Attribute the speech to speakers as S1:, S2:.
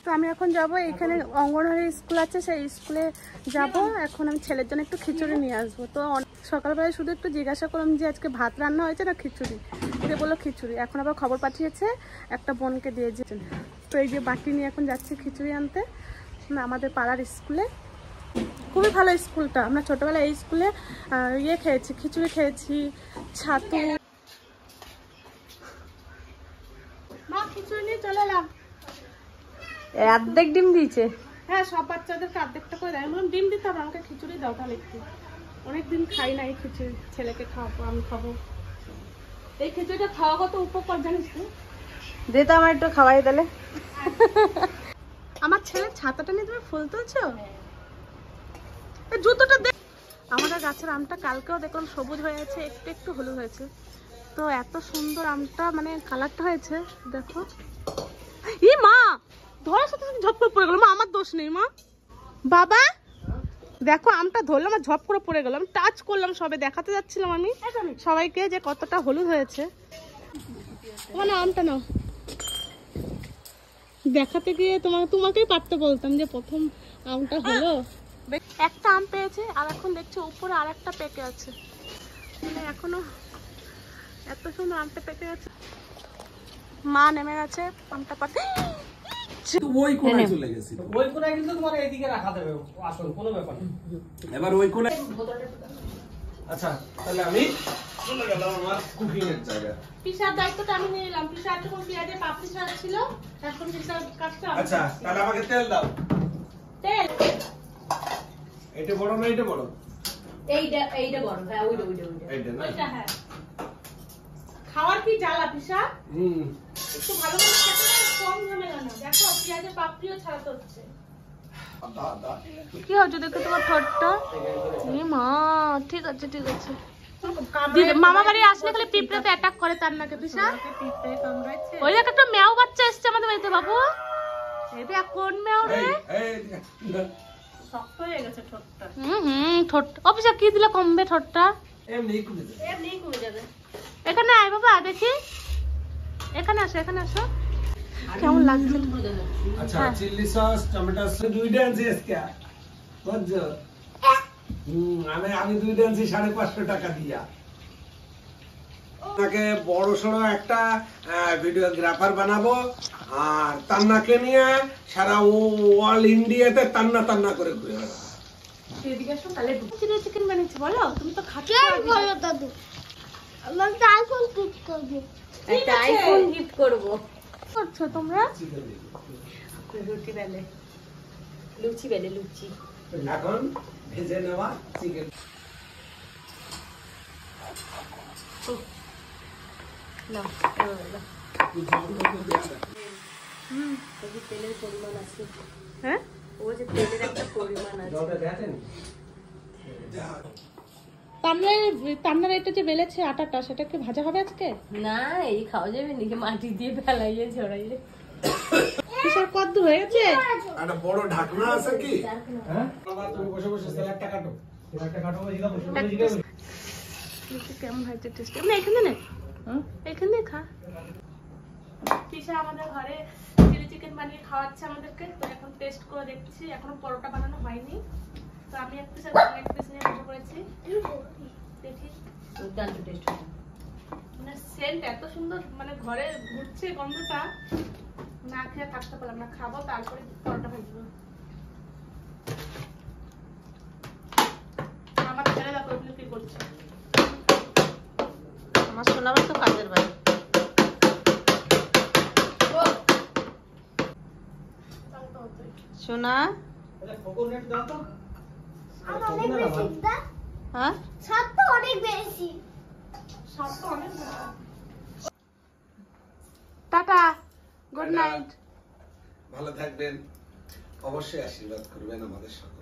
S1: তো আমি এখন যাব, এখানে অঙ্গনওয়াড়ি স্কুল আছে, সেই স্কুলে যাব। এখন আমি ছেলের জন্য একটু খিচুড়ি নিয়ে আসবো। তো সকালবেলায় শুধু একটু জিজ্ঞাসা করলাম যে আজকে ভাত রান্না হয়েছে না খিচুড়ি, সে বললো খিচুড়ি। এখন আবার খবর পাঠিয়েছে একটা বোনকে দিয়েছে। তো এই যে বাটি নিয়ে এখন যাচ্ছি খিচুড়ি আনতে আমাদের পাড়ার স্কুলে। খুবই ভালো স্কুলটা, আমরা ছোটোবেলায় এই স্কুলে খেয়েছি, খিচুড়ি খেয়েছি, ছাতু। মা খিচুড়ি নিয়ে চলে এলাম।
S2: অর্ধেক ডিম দিয়েছে।
S1: হ্যাঁ, সব বাচ্চাদেরকে অর্ধেকটা করে দেয়। আমি বললাম ডিম দিতে হবে, আমাকে খিচুড়ি দাও তাহলে একটু। অনেকদিন খাই না এই খিচুড়ি, ছেলেকে খাওয়াবো, আমি খাবো। এই খিচুড়িটা খাওয়া কত উপকার জানিস তুই?
S2: দে তো আমার একটু খাওয়াই তাহলে।
S1: আমার ছেলের ছাতাটা নিয়ে তুমি ফুল তুলছো? জুতোটা দে। আমাদের গাছের আমটা কালকেও দেখলাম সবুজ হয়ে আছে, একটু একটু হলুদ হয়েছে। তো এত সুন্দর আমটা, মানে কালারটা হয়েছে দেখো। ই মা, ধরার সাথে সাথে ঝপ করে পড়ে গেল। মা, আমার দোষ নেই মা। বাবা দেখো, আমটা ধরলাম আর ঝপ করে পড়ে গেল। আমি টাচ করলাম, সবে দেখাতে যাচ্ছিলাম আমি সবাইকে যে কতটা হলুদ হয়েছে। মানে আমটা নাও, দেখাতে গিয়ে তোমাকেই পারতে বলতাম যে প্রথম আমটা হলো। একটা আম পেয়েছে আর এখন দেখছো উপরে আর একটা পেকে আছে, মানে এখনো এত সুন্দর আমটা পেকে আছে। মা নেমে গেছে আমটা পাতে।
S3: ওই কোণায় চলে গেছি,
S4: ওই কোণায় কিন্তু তোমার এইদিকে রাখা দেবে, আসল কোনো ব্যাপার না।
S3: এবার ওই কোণায়। আচ্ছা, তাহলে আমি চলে গেলাম আমার কুকিং এর জায়গা।
S1: পিসার দায়িত্বটা আমি নিয়ে নিলাম। পিসা যখন পেঁয়াজের পাপড়ি ছাড়া ছিল, এখন পিসার কাজটা।
S3: আচ্ছা, তাহলে আমাকে তেল দাও।
S1: তেল
S3: এটা বড় না এটা বড়?
S2: এইটা বড়। হ্যাঁ, ওইটা
S3: এইটা না?
S1: ওইটা। হ্যাঁ, খাওয়ার কি জ্বালা পিসা। একটু ভালো করে খেতে না, কম ঝামেলা না। দেখো পেঁয়াজের পাপড়িও ছাড়াতে হচ্ছে। কি হচ্ছে দেখো তোমার ঠোঁটটা? মা ঠিক আছে ঠিক আছে। মামা বাড়ি আসলে খালি পিঁপড়াতে অ্যাটাক করে তার নাকে। পিসা ওই দেখ একটা মেও বাচ্চা এসছে আমাদের বাড়িতে। বাবু এটা কোন মেও রে? শক্ত হয়ে গেছে ঠোঁটটা। ঠোঁট। ও পিসা কি দিলে কমবে ঠোঁটটা?
S3: এমনিই কমে যাবে।
S1: এখানে আয় বাবা, দেখি এখানে আসো, এখানে আসো। কেমন লাগছে?
S3: আচ্ছা, চিলি সস, টমেটো সস দুইটা আনছি আজকে। বুঝছো? আমি দুইটা আনছি 550 টাকা দিয়া। তাকে বড় সড়ো একটা ভিডিওগ্রাফার বানাবো, আর তান্নাকে নিয়ে সারা অল ইন্ডিয়াতে তান্না করে ঘুরে বেড়াবো।
S1: এদিকে আসো, তাহলে চিলি চিকেন বানিয়েছি। বলো, তুমি তো খাচ্ছো।
S2: বলো দাদু, আমার তো আইফোন গিফট করব। একটা আইফোন গিফট করব।
S1: করছো তোমরা?
S2: রুটি বেলে, লুচি বেলে, লুচি।
S3: এখন ভেজে নেওয়া চিকেন।
S2: না, তেলের পরিমাণ আছে।
S1: হ্যাঁ,
S2: ও যে তেলের একটা পরিমাণ আছে।
S1: তান্নার এটা যে বেলেছে আটাটা, সেটা কি ভাজা হবে আজকে?
S2: না, এই খাওয়া যাবে নাকি? মাটি দিয়ে ফেলাইয়ে ছড়াইয়ে।
S1: কিসের কত হয়ে গেছে?
S3: একটা বড় ঢাকনা আছে কি?
S4: হ্যাঁ, বাবা তুমি বসে বসে স্যালাডটা কাটো। স্যালাডটা কাটো, ওইদিকে বসে।
S1: কেমন হয়েছে টেস্ট? না এখানে নে, এখানে খা। পিসা আমাদের ঘরে চিলি চিকেন বানিয়ে খাওয়াচ্ছে আমাদেরকে। তো এখন টেস্ট করে দেখছি, এখনো পরোটা বানানো হয়নি। তো আমি এক পিস নিয়ে বসে পড়েছি, দেখি।
S2: দুর্দান্ত টেস্ট হবে।
S1: মানে সেন্ট এত সুন্দর, মানে ঘরে ঘুরছে গন্ধটা, না খেয়ে থাকতে পারলাম না। খাবো, তারপরে পরোটা ভাজবো। আমার ছেলে দেখো এগুলো কি করছে।
S2: আমার শোনাবার তো কাজের বাড়ি। সোনা,
S4: কোকোনাট দাও তো।
S2: হ্যাঁ
S1: স্বাদটা অনেক বেশি। Tata, good night.
S3: ভালো থাকবেন, অবশ্যই আশীর্বাদ করবেন আমাদের সকল।